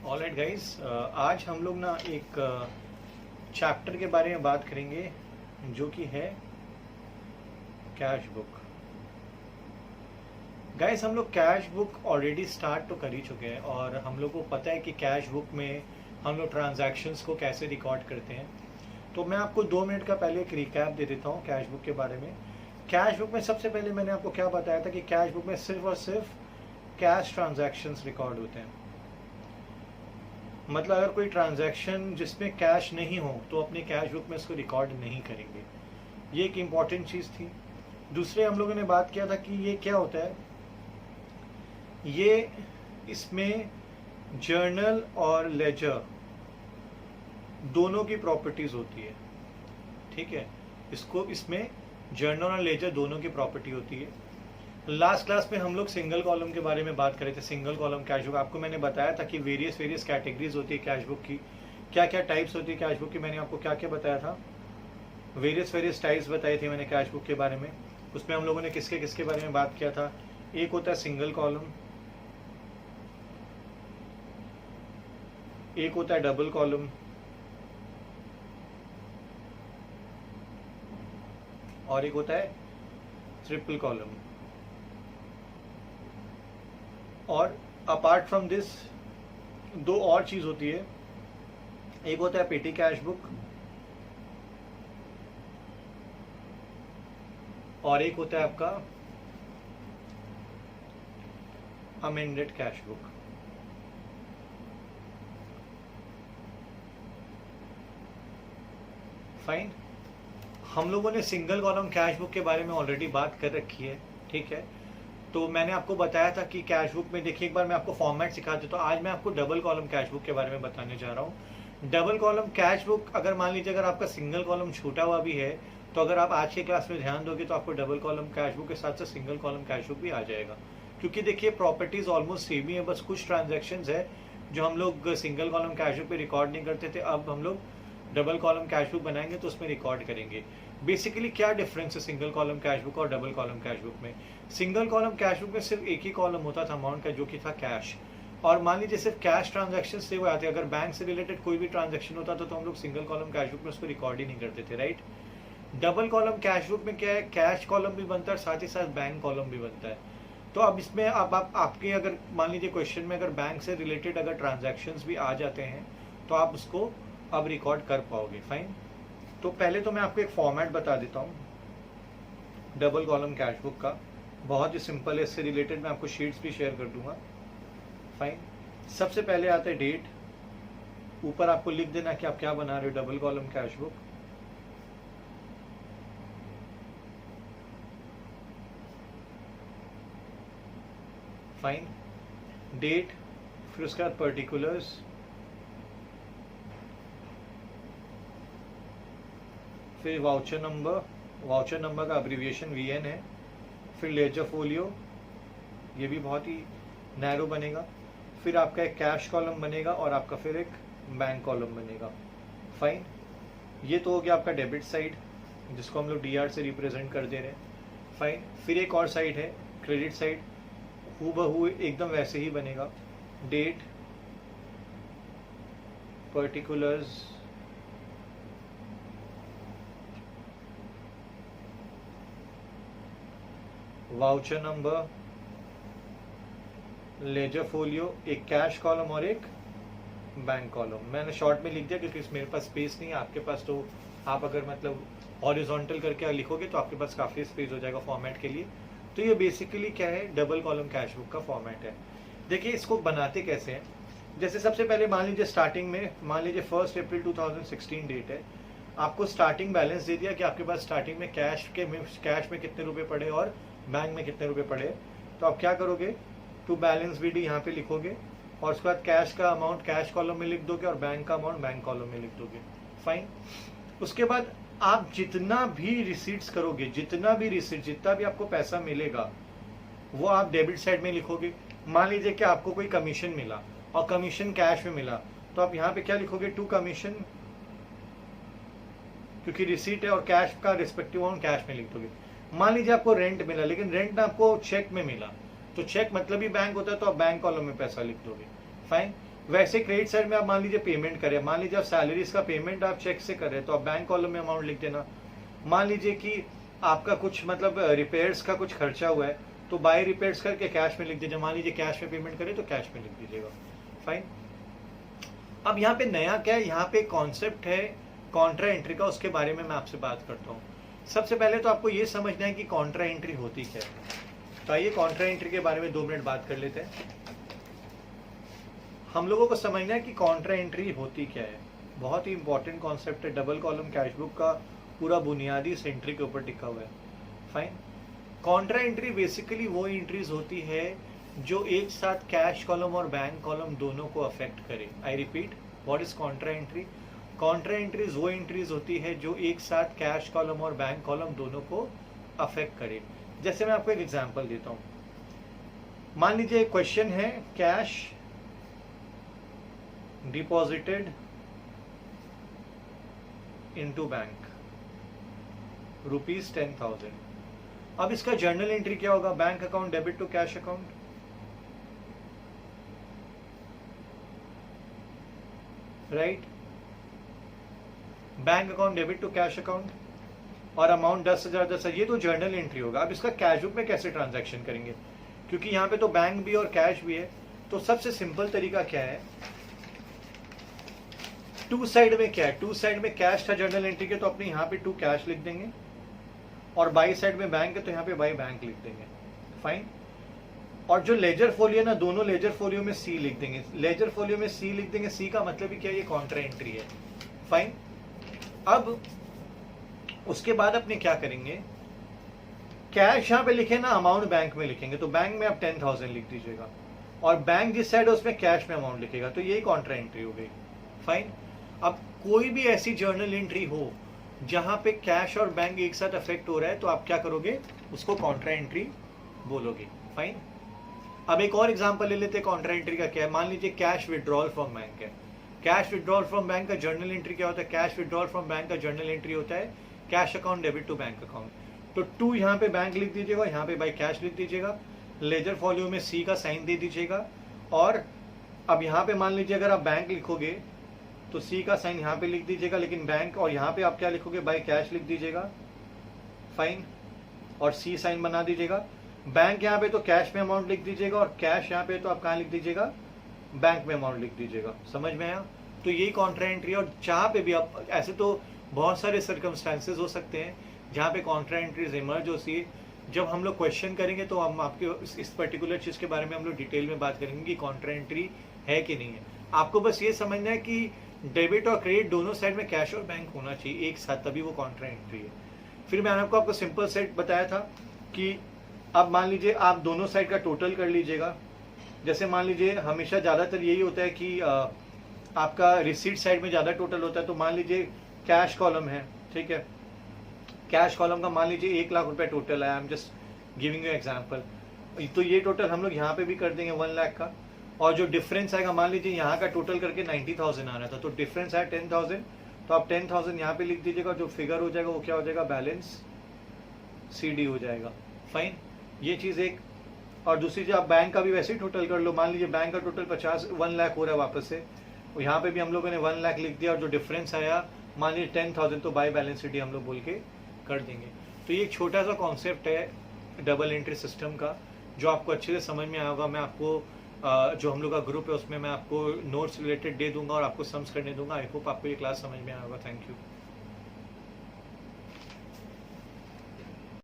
Alright guys, आज हम लोग ना एक चैप्टर के बारे में बात करेंगे जो कि है कैश बुक। गाइस, हम लोग कैश बुक ऑलरेडी स्टार्ट तो कर ही चुके हैं और हम लोग को पता है कि कैश बुक में हम लोग ट्रांजैक्शंस को कैसे रिकॉर्ड करते हैं। तो मैं आपको 2 मिनट का पहले एक रिकैप दे देता हूँ कैश बुक के बारे में। कैश बुक में सबसे पहले मैंने आपको क्या बताया था कि कैश बुक में सिर्फ और सिर्फ कैश ट्रांजैक्शंस रिकॉर्ड होते हैं। मतलब अगर कोई ट्रांजैक्शन जिसमें कैश नहीं हो तो अपनी कैश बुक में इसको रिकॉर्ड नहीं करेंगे। ये एक इम्पॉर्टेंट चीज़ थी। दूसरे हम लोगों ने बात किया था कि ये क्या होता है, ये इसमें जर्नल और लेजर दोनों की प्रॉपर्टीज होती है। ठीक है, इसमें जर्नल और लेजर दोनों की प्रॉपर्टी होती है। लास्ट क्लास में हम लोग सिंगल कॉलम के बारे में बात कर रहे थे। सिंगल कॉलम कैश बुक आपको मैंने बताया था कि वेरियस कैटेगरीज होती है कैश बुक की, क्या क्या टाइप्स होती है कैश बुक की। मैंने आपको क्या क्या बताया था, वेरियस टाइप्स बताए थे मैंने कैश बुक के बारे में। उसमें हम लोगों ने किसके किसके बारे में बात किया था। एक होता है सिंगल कॉलम, एक होता है डबल कॉलम, और एक होता है ट्रिपल कॉलम। और अपार्ट फ्रॉम दिस दो और चीज होती है, एक होता है पेटी कैश बुक और एक होता है आपका अमेंडेड कैश बुक। फाइन, हम लोगों ने सिंगल कॉलम कैश बुक के बारे में ऑलरेडी बात कर रखी है। ठीक है, तो मैंने आपको बताया था कि कैश बुक में देखिए, एक बार मैं आपको फॉर्मेट सिखा देता हूँ। आज मैं आपको डबल कॉलम कैश बुक के बारे में बताने जा रहा हूँ। डबल कॉलम कैश बुक, अगर मान लीजिए अगर आपका सिंगल कॉलम छूटा हुआ भी है तो अगर आप आज की क्लास में ध्यान दोगे तो आपको डबल कॉलम कैश बुक के साथ साथ सिंगल कॉलम कैश बुक भी आ जाएगा। क्योंकि देखिए प्रॉपर्टीज ऑलमोस्ट सेम ही है, बस कुछ ट्रांजेक्शन है जो हम लोग सिंगल कॉलम कैश बुक पे रिकॉर्ड नहीं करते थे, अब हम लोग डबल कॉलम कैश बुक बनाएंगे तो उसमें रिकॉर्ड करेंगे। बेसिकली क्या डिफरेंस है सिंगल कॉलम कैश बुक और डबल कॉलम कैश बुक में। सिंगल कॉलम कैश बुक में सिर्फ एक ही कॉलम होता था अमाउंट का, जो कि था कैश। और मान लीजिए सिर्फ कैश ट्रांजैक्शन से वो आते, अगर बैंक से रिलेटेड कोई भी ट्रांजैक्शन होता था तो हम लोग सिंगल कॉलम कैश बुक में उसको रिकॉर्ड ही नहीं करते थे, right. Double column cash book में क्या है, कैश कॉलम भी बनता है साथ ही साथ बैंक कॉलम भी बनता है। तो अब इसमें अब आप आपके अगर मान लीजिए क्वेश्चन में अगर बैंक से रिलेटेड अगर ट्रांजैक्शंस भी आ जाते हैं तो आप उसको अब रिकॉर्ड कर पाओगे। फाइन, तो पहले तो मैं आपको एक फॉर्मेट बता देता हूँ डबल कॉलम कैश बुक का, बहुत ही सिंपल है। इससे रिलेटेड मैं आपको शीट्स भी शेयर कर दूंगा। फाइन, सबसे पहले आता है डेट। ऊपर आपको लिख देना कि आप क्या बना रहे हो, double column cash book. Fine, date, फिर उसके बाद पर्टिकुलर्स, फिर वाउचर नंबर, वाउचर नंबर का अब्रीविएशन VN है, फिर लेजर फोलियो, ये भी बहुत ही नैरो बनेगा, फिर आपका एक कैश कॉलम बनेगा और आपका फिर एक बैंक कॉलम बनेगा। फाइन, ये तो हो गया आपका डेबिट साइड जिसको हम लोग DR से रिप्रेजेंट कर दे रहे हैं। फाइन, फिर एक और साइड है क्रेडिट साइड, हूबहू एकदम वैसे ही बनेगा। Date, particulars, voucher number, ledger folio, एक कैश कॉलम और एक बैंक कॉलम। मैंने शॉर्ट में लिख दिया क्योंकि मेरे पास स्पेस नहीं है, आपके पास तो आप अगर मतलब हॉरिजॉन्टल करके लिखोगे तो आपके पास काफ़ी स्पेस हो जाएगा फॉर्मेट के लिए। तो ये बेसिकली क्या है, डबल कॉलम कैश बुक का फॉर्मेट है। देखिए इसको बनाते कैसे हैं। जैसे सबसे पहले मान लीजिए स्टार्टिंग में, मान लीजिए 1 अप्रैल 2016 डेट है, आपको स्टार्टिंग बैलेंस दे दिया कि आपके पास स्टार्टिंग में कैश में कितने रुपए पड़े और बैंक में कितने रुपए पड़े। तो आप क्या करोगे, टू बैलेंस BD यहाँ पे लिखोगे और उसके बाद कैश का अमाउंट कैश कॉलम में लिख दोगे और बैंक का अमाउंट बैंक कॉलम में लिख दोगे। फाइन, उसके बाद आप जितना भी रिसीट्स करोगे, जितना भी आपको पैसा मिलेगा वो आप डेबिट साइड में लिखोगे। मान लीजिए कि आपको कोई कमीशन मिला और कमीशन कैश में मिला तो आप यहाँ पे क्या लिखोगे, टू कमीशन, क्योंकि रिसीट है और कैश का रिस्पेक्टिव अमाउंट कैश में लिख दोगे। मान लीजिए आपको रेंट मिला, लेकिन रेंट ना आपको चेक में मिला, तो चेक मतलब ही बैंक होता है, तो आप बैंक कॉलम में पैसा लिख दोगे। फाइन, वैसे क्रेडिट साइड में आप मान लीजिए पेमेंट करें, मान लीजिए आप सैलरीज का पेमेंट आप चेक से करें तो आप बैंक कॉलम में अमाउंट लिख देना। मान लीजिए कि आपका कुछ मतलब रिपेयर्स का कुछ खर्चा हुआ है तो बाय रिपेयर्स करके कैश में लिख दीजिए। मान लीजिए कैश में पेमेंट करें तो कैश में लिख दीजिएगा। फाइन। अब यहाँ पे नया क्या है, यहाँ पे कॉन्सेप्ट है कॉन्ट्रा एंट्री का, उसके बारे में मैं आपसे बात करता हूँ। सबसे पहले तो आपको ये समझना है कि कॉन्ट्रा एंट्री होती क्या है। तो आइए कॉन्ट्रा एंट्री के बारे में 2 मिनट बात कर लेते हैं। हम लोगों को समझना है कि कॉन्ट्रा एंट्री होती क्या है। बहुत ही इंपॉर्टेंट कॉन्सेप्ट है, डबल कॉलम कैश बुक का पूरा बुनियादी इस एंट्री के ऊपर टिका हुआ है। फाइन। कॉन्ट्रा एंट्री बेसिकली वो एंट्रीज होती है जो एक साथ कैश कॉलम और बैंक कॉलम दोनों को अफेक्ट करे। I repeat, what is Contra entry? Contra entries वो एंट्रीज होती है जो एक साथ कैश कॉलम और बैंक कॉलम दोनों को अफेक्ट करे। जैसे मैं आपको एक एग्जांपल देता हूं। मान लीजिए एक क्वेश्चन है, कैश डिपॉजिटेड इनटू बैंक ₹10,000। अब इसका जर्नल एंट्री क्या होगा? Bank account debit to cash account. Right, bank account debit to cash account और अमाउंट 10,000 ये तो जर्नल एंट्री होगा। अब इसका कैश बुक में कैसे ट्रांजैक्शन करेंगे, क्योंकि यहाँ पे तो बैंक भी और कैश भी है। तो सबसे सिंपल तरीका क्या है, टू साइड में क्या है, टू साइड में कैश था जर्नल एंट्री के तो अपने यहाँ पे टू कैश लिख देंगे, और बाई साइड में बैंक है तो यहाँ पे बाई बैंक लिख देंगे। फाइन। और जो लेजर फोलियो ना, दोनों लेजर फोलियो में सी लिख देंगे। लेजर फोलियो में सी लिख देंगे, सी का मतलब ही क्या, ये कॉन्ट्रा एंट्री है। फाइन। अब उसके बाद अपने क्या करेंगे, कैश यहाँ पे लिखे ना, अमाउंट बैंक में लिखेंगे तो बैंक में आप 10,000 लिख दीजिएगा, और बैंक जिस साइड है उसमें कैश में अमाउंट लिखेगा, तो यही कॉन्ट्रा एंट्री हो गई। फाइन। अब कोई भी ऐसी जर्नल एंट्री हो जहां पे कैश और बैंक एक साथ अफेक्ट हो रहा है तो आप क्या करोगे, उसको कॉन्ट्रा एंट्री बोलोगे। फाइन। अब एक और एग्जांपल ले लेते हैं कॉन्ट्रा एंट्री का क्या है। मान लीजिए कैश विड्रॉल फ्रॉम बैंक है। कैश विड्रॉल फ्रॉम बैंक का जर्नल एंट्री क्या होता है? कैश विड्रॉल फ्रॉम बैंक का जर्नल एंट्री होता है cash account debit to bank account. तो टू यहाँ पे बैंक लिख दीजिएगा, यहाँ पे बाई कैश लिख दीजिएगा, लेजर फॉलियो में सी का साइन दे दीजिएगा। और अब यहाँ पे मान लीजिए अगर आप बैंक लिखोगे तो सी का साइन यहाँ पे लिख दीजिएगा, लेकिन बैंक, और यहाँ पे आप क्या लिखोगे, बाई कैश लिख दीजिएगा। फाइन। और सी साइन बना दीजिएगा। बैंक यहाँ पे तो कैश में अमाउंट लिख दीजिएगा, और कैश यहाँ पे तो आप कहाँ लिख दीजिएगा, बैंक में अमाउंट लिख दीजिएगा। समझ में आया? तो यही कॉन्ट्रा एंट्री। और जहाँ पे भी आप, ऐसे तो बहुत सारे सर्कमस्टांसेस हो सकते हैं जहाँ पे कॉन्ट्रा एंट्रीज इमर्ज होती है। जब हम लोग क्वेश्चन करेंगे तो हम आपके इस पर्टिकुलर चीज के बारे में हम लोग डिटेल में बात करेंगे कि कॉन्ट्रा एंट्री है कि नहीं है। आपको बस ये समझना है कि डेबिट और क्रेडिट दोनों साइड में कैश और बैंक होना चाहिए एक साथ, तभी वो कॉन्ट्रा एंट्री है। फिर मैंने आपको सिंपल सेट बताया था कि अब मान लीजिए आप दोनों साइड का टोटल कर लीजिएगा। जैसे मान लीजिए हमेशा ज्यादातर यही होता है कि आपका रिसीट साइड में ज्यादा टोटल होता है। तो मान लीजिए कैश कॉलम है, ठीक है, कैश कॉलम का मान लीजिए 1 लाख रुपए टोटल है। I am just giving you example. तो ये टोटल हम लोग यहाँ पे भी कर देंगे 1 लाख का। और जो डिफरेंस आएगा, मान लीजिए यहाँ का टोटल करके 90,000 आ रहा था तो डिफरेंस आया 10,000, तो आप 10,000 यहाँ पे लिख दीजिएगा। जो फिगर हो जाएगा वो क्या हो जाएगा, बैलेंस CD हो जाएगा। फाइन। ये चीज एक। और दूसरी चीज, आप बैंक का भी वैसे ही टोटल कर लो। मान लीजिए बैंक का टोटल 1 लाख हो रहा है वापस से, तो यहाँ पे भी हम लोगों ने 1 लाख लिख दिया, और जो डिफरेंस आया मान लीजिए 10,000, तो बाय बैलेंस CD हम लोग बोल के कर देंगे। तो ये एक छोटा सा कॉन्सेप्ट है डबल एंट्री सिस्टम का, जो आपको अच्छे से समझ में आया होगा। मैं आपको जो हम लोग का ग्रुप है उसमें मैं आपको नोट्स रिलेटेड दे दूंगा और आपको सम्स करने दूंगा। आई होप आपको ये क्लास समझ में आया होगा। Thank you.